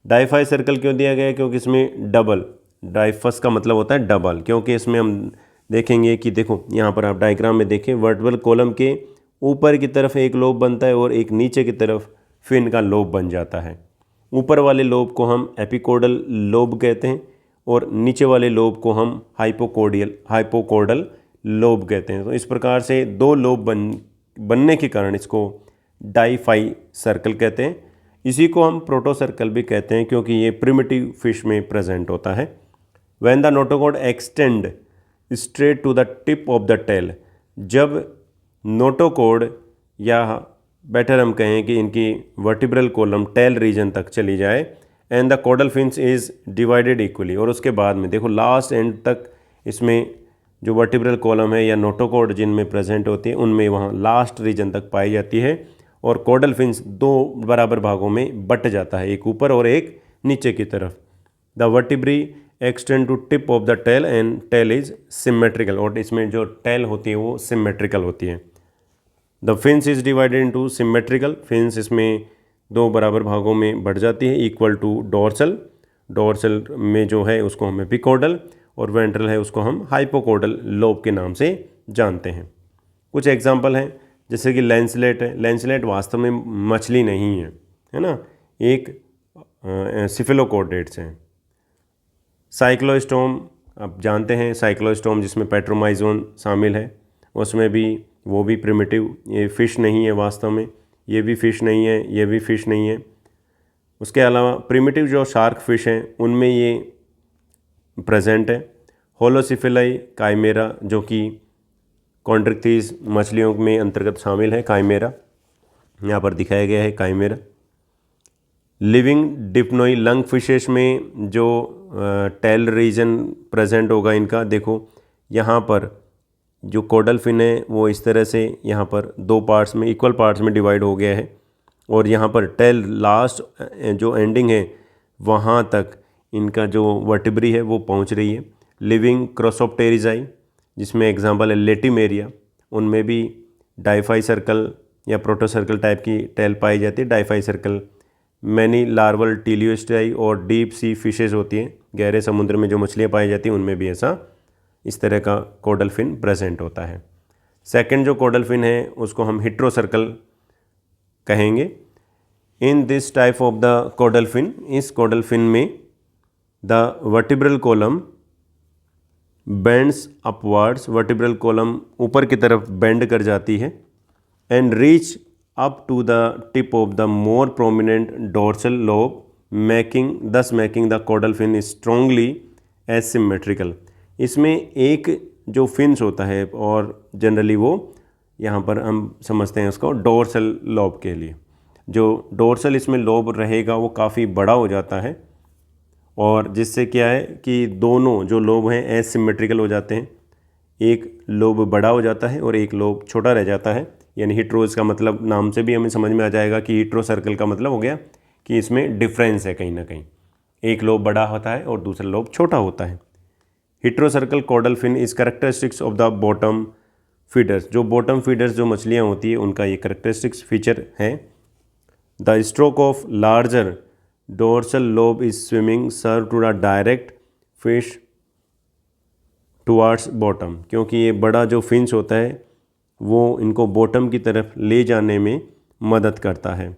डाइफाई सर्कल क्यों दिया गया? क्योंकि इसमें डबल, डाइफस का मतलब होता है डबल, क्योंकि इसमें हम देखेंगे कि देखो यहाँ पर आप डायग्राम में देखें, वर्टिकल कॉलम के ऊपर की तरफ एक लोब बनता है और एक नीचे की तरफ फिन का लोब बन जाता है। ऊपर वाले लोब को हम एपिकोडल लोब कहते हैं और नीचे वाले लोब को हम हाइपोकॉर्डल लोब कहते हैं। तो इस प्रकार से दो लोब बनने के कारण इसको डाईफाई सर्कल कहते हैं। इसी को हम प्रोटोसर्कल भी कहते हैं क्योंकि ये प्रिमिटिव फिश में प्रेजेंट होता है। When the notochord extend straight to the tip of the tail, जब नोटोकॉर्ड या बेटर हम कहें कि इनकी वर्टिब्रल कॉलम टेल रीजन तक चली जाए, and the caudal fins is divided equally, और उसके बाद में देखो लास्ट एंड तक इसमें जो वर्टिब्रल कॉलम है या नोटोकॉर्ड जिनमें प्रेजेंट होती है उनमें वहाँ लास्ट रीजन तक पाई जाती है, और कॉर्डल फिन्स दो बराबर भागों में बट जाता है, एक ऊपर और एक नीचे की तरफ। The vertebrae extend to tip of the tail and tail is symmetrical, और इसमें जो टेल होती है वो सिमेट्रिकल होती है। The fins is divided into symmetrical, fins इसमें दो बराबर भागों में बढ़ जाती है, इक्वल टू डोर्सल, डोर्सल में जो है उसको हम एपिकॉर्डल, और वेंट्रल है उसको हम हाइपोकॉर्डल लोब के नाम से जानते हैं। कुछ एग्जांपल हैं जैसे कि लेंसलेट है। लेंसलेट वास्तव में मछली नहीं है ना, एक सिफिलोकॉर्डेट्स हैं। साइक्लोस्टोम आप जानते हैं, साइक्लोस्टोम जिसमें पेट्रोमाइजोन शामिल है, उसमें भी वो भी प्रिमिटिव, ये फ़िश नहीं है वास्तव में, ये भी फ़िश नहीं है, ये भी फ़िश नहीं है। उसके अलावा प्रिमिटिव जो शार्क फ़िश हैं उनमें ये प्रेजेंट है। होलोसिफिलाई काइमेरा जो कि कॉन्ड्रिक्थिस मछलियों में अंतर्गत शामिल है, काइमेरा यहाँ पर दिखाया गया है chimera. Living Dipnoi lung fishes में जो टेल रीजन प्रेजेंट होगा इनका, देखो यहाँ पर जो कॉर्डल फिन है वो इस तरह से यहाँ पर दो पार्ट्स में, इक्वल पार्ट्स में डिवाइड हो गया है, और यहाँ पर टेल लास्ट जो एंडिंग है वहाँ तक इनका जो वर्टिब्री है वो पहुँच रही है। लिविंग क्रॉसोप्टेरिजाई जिसमें एग्जांपल है लेटिमेरिया, उनमें भी डाईफाई सर्कल या प्रोटोसर्कल टाइप की टेल पाई जाती है, डाईफाई सर्कल। मैनी लार्वल टीलियोस्टाई और डीप सी फिशेस होती हैं, गहरे समुद्र में जो मछलियाँ पाई जाती हैं उनमें भी ऐसा इस तरह का कॉर्डल फिन प्रेजेंट होता है। सेकंड जो कॉर्डल फिन है उसको हम हिट्रोसर्कल कहेंगे। In this type of the caudal fin, इस कॉर्डल फिन में the vertebral column bends upwards, vertebral column ऊपर की तरफ बेंड कर जाती है, and reach up to the tip of the more prominent dorsal lobe, thus making the caudal fin strongly asymmetrical. इसमें एक जो फिन्स होता है और जनरली वो यहाँ पर हम समझते हैं उसको डोर्सल लोब के लिए, जो डोर्सल इसमें लोब रहेगा वो काफ़ी बड़ा हो जाता है, और जिससे क्या है कि दोनों जो लोब हैं एसिमेट्रिकल हो जाते हैं, एक लोब बड़ा हो जाता है और एक लोब छोटा रह जाता है। यानी हिट्रोज का मतलब नाम से भी हमें समझ में आ जाएगा कि हिट्रो सर्कल का मतलब हो गया कि इसमें डिफरेंस है कहीं ना कहीं, एक लोब बड़ा होता है और दूसरा लोब छोटा होता है। Heterocercal caudal fin is characteristics of the bottom feeders, जो बॉटम फीडर्स जो मछलियाँ होती है उनका ये कैरेक्टरिस्टिक्स फीचर है। The stroke of larger dorsal lobe is swimming serve to the direct fish towards bottom, क्योंकि ये बड़ा जो फिंच होता है वो इनको बॉटम की तरफ ले जाने में मदद करता है।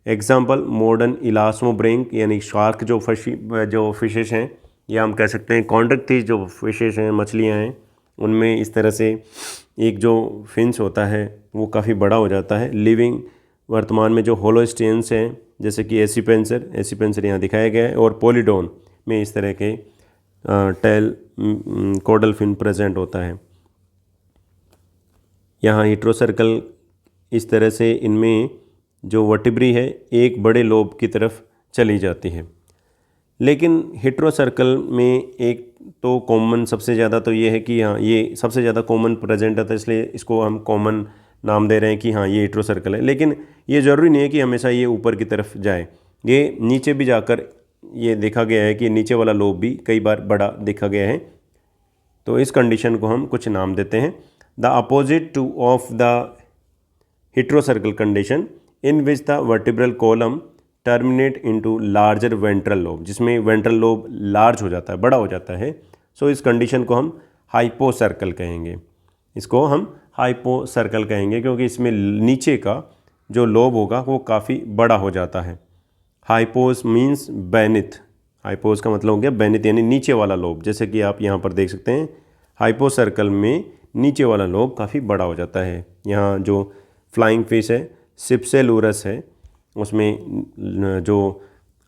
एग्जाम्पल मॉडर्न इलास्मोब्रिंक यानी शार्क जो फिशेस हैं, या हम कह सकते हैं कॉन्ड्रिक्थिस जो फिशेस हैं, मछलियाँ हैं, उनमें इस तरह से एक जो फिंच होता है वो काफ़ी बड़ा हो जाता है। लिविंग वर्तमान में जो होलोस्टेन्स हैं जैसे कि एसीपेंसर यहाँ दिखाया गया है, और पॉलीडोन में इस तरह के टेल कॉर्डल फिन प्रेजेंट होता है। यहाँ हिट्रोसर्कल इस तरह से इनमें जो वर्टिब्री है एक बड़े लोब की तरफ चली जाती है। लेकिन हिट्रोसर्कल में एक तो कॉमन सबसे ज़्यादा तो ये है कि हाँ ये सबसे ज़्यादा कॉमन प्रेजेंट होता है, इसलिए इसको हम कॉमन नाम दे रहे हैं कि हाँ ये हिट्रोसर्कल है। लेकिन ये ज़रूरी नहीं है कि हमेशा ये ऊपर की तरफ जाए, ये नीचे भी जाकर ये देखा गया है कि नीचे वाला लोब भी कई बार बड़ा देखा गया है। तो इस कंडीशन को हम कुछ नाम देते हैं। The opposite to of the heterocercal condition in which the vertebral column terminate into larger ventral lobe, जिसमें वेंट्रल लोब लार्ज हो जाता है, बड़ा हो जाता है। सो इस कंडीशन को हम हाइपोसर्कल कहेंगे, इसको हम हाइपोसर्कल कहेंगे क्योंकि इसमें नीचे का जो लोब होगा वो काफ़ी बड़ा हो जाता है। हाइपोस मीन्स बेनिथ, हाइपोस का मतलब हो गया बेनिथ यानी नीचे वाला लोब। जैसे कि आप यहाँ पर देख सकते हैं हाइपोस सर्कल में नीचे वाला लोब काफ़ी बड़ा हो जाता है। यहाँ जो फ्लाइंग फिश है सिप्सेलुरस है, उसमें जो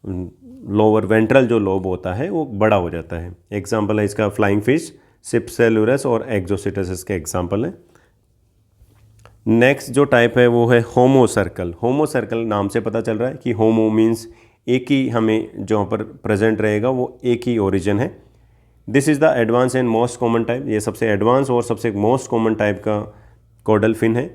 लोअर वेंट्रल जो लोब होता है वो बड़ा हो जाता है। एग्जाम्पल है इसका फ्लाइंग फिश, सिप्सेलुरस और एक्सोसिटस इसके एग्जाम्पल है। नेक्स्ट जो टाइप है वो है होमो सर्कल। होमो सर्कल नाम से पता चल रहा है कि होमो मीन्स एक ही, हमें जो पर प्रेजेंट रहेगा वो एक ही ओरिजिन है। This is the advance and most common type. ये सबसे एडवांस और सबसे मोस्ट कॉमन टाइप का कॉडल फिन है।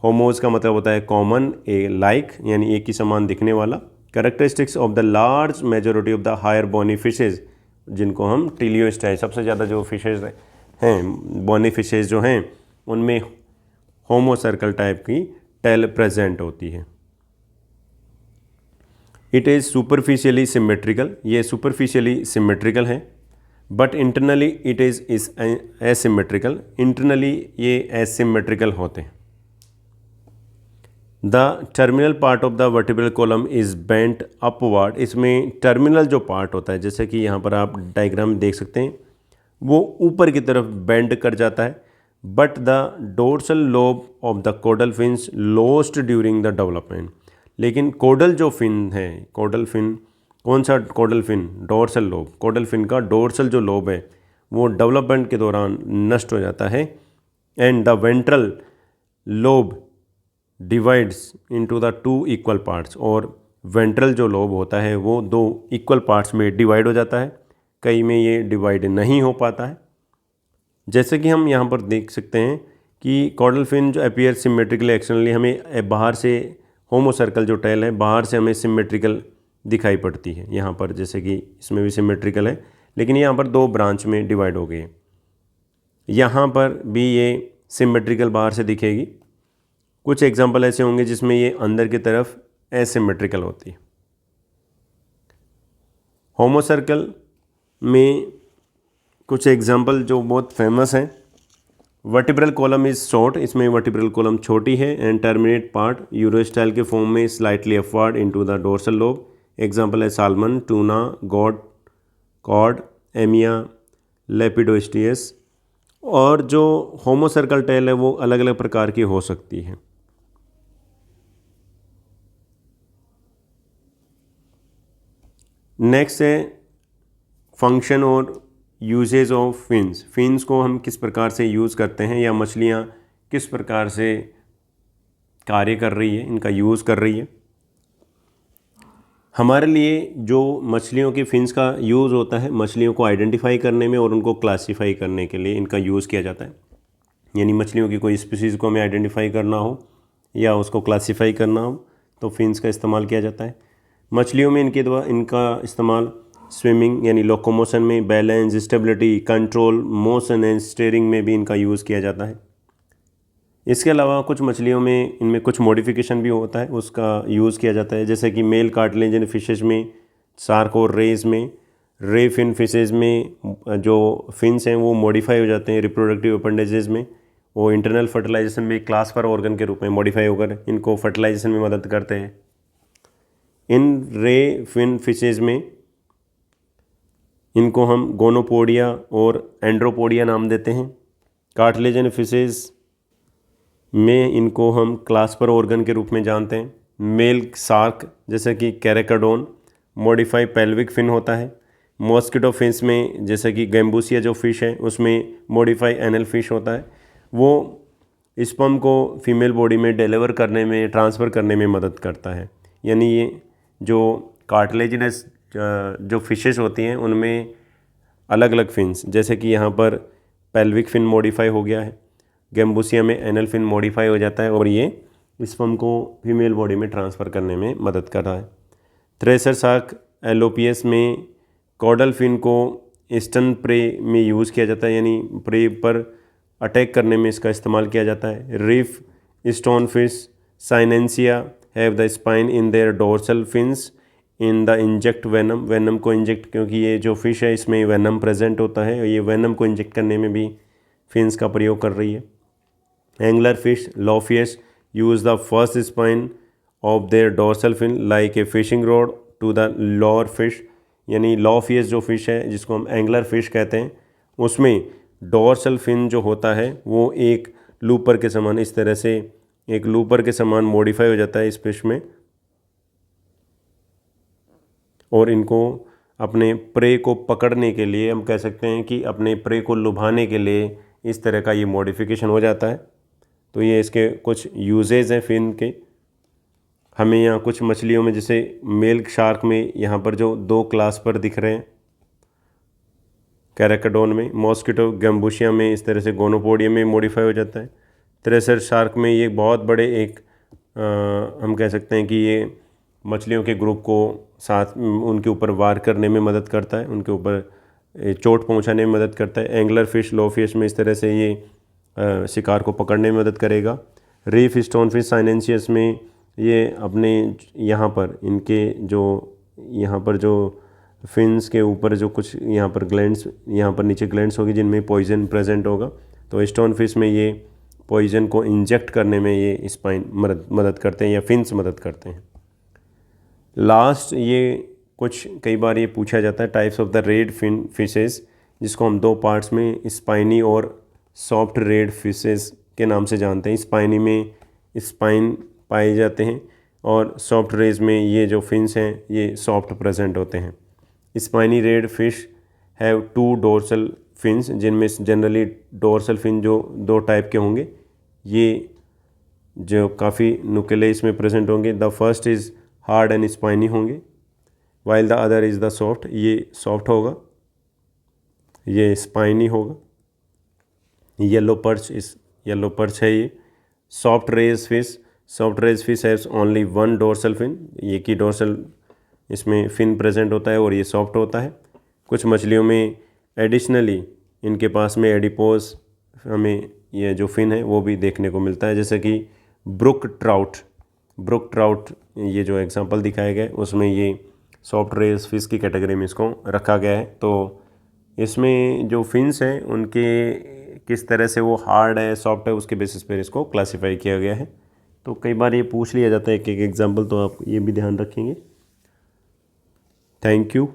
होमोज का मतलब होता है कॉमन, ए लाइक यानी एक ही समान दिखने वाला। Characteristics of the large majority of the higher bony fishes, जिनको हम टिलियोस्टाई, सबसे ज़्यादा जो फिशेज हैं बोनी फिशेज जो हैं उनमें होमो सर्कल टाइप की टेल प्रेजेंट होती है। इट इज़ सुपरफिशियली सिमेट्रिकल, ये सुपरफिशियली सिमेट्रिकल है, but internally it is asymmetrical, internally ये एसिमेट्रिकल होते हैं। The terminal part of the vertebral column is bent upward, इसमें टर्मिनल जो पार्ट होता है, जैसे कि यहाँ पर आप डायग्राम देख सकते हैं, वो ऊपर की तरफ बेंड कर जाता है। But the dorsal lobe of the codal fins lost during the development, लेकिन कोडल जो फिन है, कोडल फिन कौन सा कोडल फिन, डोर्सल लोब, कोडल फिन का डोर्सल जो लोब है वो डेवलपमेंट के दौरान नष्ट हो जाता है। And the ventral lobe divides into the two equal parts, और वेंट्रल जो लोब होता है वो दो इक्वल पार्ट्स में डिवाइड हो जाता है, कई में ये डिवाइड नहीं हो पाता है। जैसे कि हम यहाँ पर देख सकते हैं कि कॉडल फिन जो अपीयर सिमेट्रिकली एक्सटर्नली, हमें बाहर से होमो सर्कल जो टेल है बाहर से हमें सिमेट्रिकल दिखाई पड़ती है। यहाँ पर जैसे कि इसमें भी सिमेट्रिकल है, लेकिन यहाँ पर दो ब्रांच में डिवाइड हो गई है। यहाँ पर भी ये सिमेट्रिकल बाहर से दिखेगी। कुछ एग्जाम्पल ऐसे होंगे जिसमें ये अंदर की तरफ एसिमेट्रिकल होती है। होमो सर्कल में कुछ एग्जाम्पल जो बहुत फेमस हैं, वर्टिब्रल कॉलम इज़ शॉर्ट, इसमें वर्टिब्रल कॉलम छोटी है, एंड टर्मिनेट पार्ट यूरोस्टाइल के फॉर्म में slightly upward into the dorsal lobe. Example है साल्मन, टूना, कॉड, एमिया, लेपिडोस्टियस। और जो होमो सर्कल टेल है वो अलग अलग प्रकार की हो सकती है। नेक्स्ट है फंक्शन और यूजेज ऑफ फिन्स। फिन्स को हम किस प्रकार से यूज़ करते हैं, या मछलियाँ किस प्रकार से कार्य कर रही है, इनका यूज़ कर रही है। हमारे लिए जो मछलियों की फिन्स का यूज़ होता है, मछलियों को आइडेंटिफाई करने में और उनको क्लासीफाई करने के लिए इनका यूज़ किया जाता है। यानी मछलियों की कोई स्पीसीज़ को हमें आइडेंटिफाई करना हो या उसको क्लासीफाई करना हो तो फिन्स का इस्तेमाल किया जाता है। मछलियों में इनका इस्तेमाल स्विमिंग यानी लोकोमोशन में, balance, stability, control, motion and steering में भी इनका यूज़ किया जाता है। इसके अलावा कुछ मछलियों में इनमें कुछ मॉडिफिकेशन भी होता है, उसका यूज़ किया जाता है। जैसे कि मेल कार्टिलेजियन फिशेज में, शार्क और रेज में, रे फिन फिशेज में जो फिन्स हैं वो मॉडिफाई हो जाते हैं रिप्रोडक्टिव अपेंडेजेस में, वो इंटरनल फर्टिलाइजेशन में क्लास्पर ऑर्गन के रूप में मॉडिफाई होकर इनको फर्टिलाइजेशन में मदद करते हैं। इन रे फिन फिशेज में इनको हम गोनोपोडिया और एंड्रोपोडिया नाम देते हैं। कार्टिलेजियन फिशेज में इनको हम क्लास्पर ऑर्गन के रूप में जानते हैं। मेल शार्क जैसे कि कैरेकाडोन मॉडिफाई पेल्विक फिन होता है। मॉस्किटो फिश में जैसे कि गैम्बूसिया जो फिश है उसमें मॉडिफाई एनल फिश होता है, वो स्पर्म को फीमेल बॉडी में डिलीवर करने में, ट्रांसफ़र करने में मदद करता है। यानी ये जो कार्टिलेजिनस जो फिशेस होती हैं उनमें अलग अलग फिन्स, जैसे कि यहाँ पर पेल्विक फिन मॉडिफाई हो गया है, गैम्बूसिया में एनल फिन मॉडिफाई हो जाता है और ये स्पर्म को फीमेल बॉडी में ट्रांसफ़र करने में मदद कर रहा है। थ्रेसर शार्क एलोपियस में कॉडल फिन को ईस्टर्न प्रे में यूज़ किया जाता है, यानी प्रे पर अटैक करने में इसका इस्तेमाल किया जाता है। Reef stone fish synanceia have the spine in their dorsal fins in the inject venom, venom को इंजेक्ट, क्योंकि ये जो फिश है इसमें वेनम प्रेजेंट होता है और ये वेनम को इंजेक्ट करने में भी फिन्स का प्रयोग कर रही है। Angler fish lophius use the first spine of their dorsal fin like a fishing rod to the lure fish, यानी लॉ फिश जो फ़िश है जिसको हम एंगलर फ़िश कहते हैं, उसमें डोर्सल फिन जो होता है वो एक लूपर के समान, इस तरह से एक लूपर के समान मॉडिफाई हो जाता है इस फिश में, और इनको अपने प्रे को पकड़ने के लिए, हम कह सकते हैं कि अपने प्रे को लुभाने के लिए इस तरह का ये मॉडिफिकेशन हो जाता है। तो ये इसके कुछ यूजेज हैं फिन के। हमें यहाँ कुछ मछलियों में, जैसे मिल्क शार्क में यहाँ पर जो 2 क्लास पर दिख रहे हैं, कैराकडोन में, मॉस्किटो गैम्बुशिया में इस तरह से गोनोपोडियम में मॉडिफाई हो जाता है। थ्रेसर शार्क में ये बहुत बड़े एक हम कह सकते हैं कि ये मछलियों के ग्रुप को साथ उनके ऊपर वार करने में मदद करता है, उनके ऊपर चोट पहुंचाने में मदद करता है। एंगलर फिश, लो फिश में इस तरह से ये शिकार को पकड़ने में मदद करेगा। रीफ स्टोन फिश साइनेंसियस में ये अपने यहाँ पर इनके जो यहाँ पर जो फिन्स के ऊपर जो कुछ यहाँ पर ग्लैंड्स, यहाँ पर नीचे ग्लैंड्स होगी जिनमें पॉइजन प्रेजेंट होगा, तो स्टोन फिश में ये पॉइजन को इंजेक्ट करने में ये स्पाइन मदद करते हैं या फिन्स मदद करते हैं। लास्ट ये कुछ कई बार ये पूछा जाता है types of the rayed fin fishes, जिसको हम 2 पार्ट्स में स्पाइनी और सॉफ्ट रेड फिशेस के नाम से जानते हैं। स्पाइनी में स्पाइन पाए जाते हैं और सॉफ्ट रेज में ये जो फिन्स हैं ये सॉफ्ट प्रेजेंट होते हैं। Spiny rayed fish have 2 dorsal fins, जिनमें जनरली डोर्सल फिन जो 2 टाइप के होंगे, ये जो काफ़ी नुकीले इसमें प्रेजेंट होंगे। The first is hard and spiny होंगे, while the other is the soft, ये सॉफ्ट होगा, ये स्पाइनी होगा। येलो पर्च है ये। Soft rays fish has only 1 dorsal fin, ये की डोर्सल इसमें फिन प्रेजेंट होता है और ये सॉफ्ट होता है। कुछ मछलियों में एडिशनली इनके पास में एडिपोज, हमें ये जो फिन है वो भी देखने को मिलता है, जैसे कि ब्रुक ट्राउट ये जो एग्जांपल दिखाया गया है उसमें ये सॉफ्ट रेज फिश की कैटेगरी में इसको रखा गया है। तो इसमें जो फिन्स हैं उनके किस तरह से वो हार्ड है, सॉफ्ट है, उसके बेसिस पर इसको क्लासीफाई किया गया है। तो कई बार ये पूछ लिया जाता है एक एग्जाम्पल, तो आप ये भी ध्यान रखेंगे। Thank you.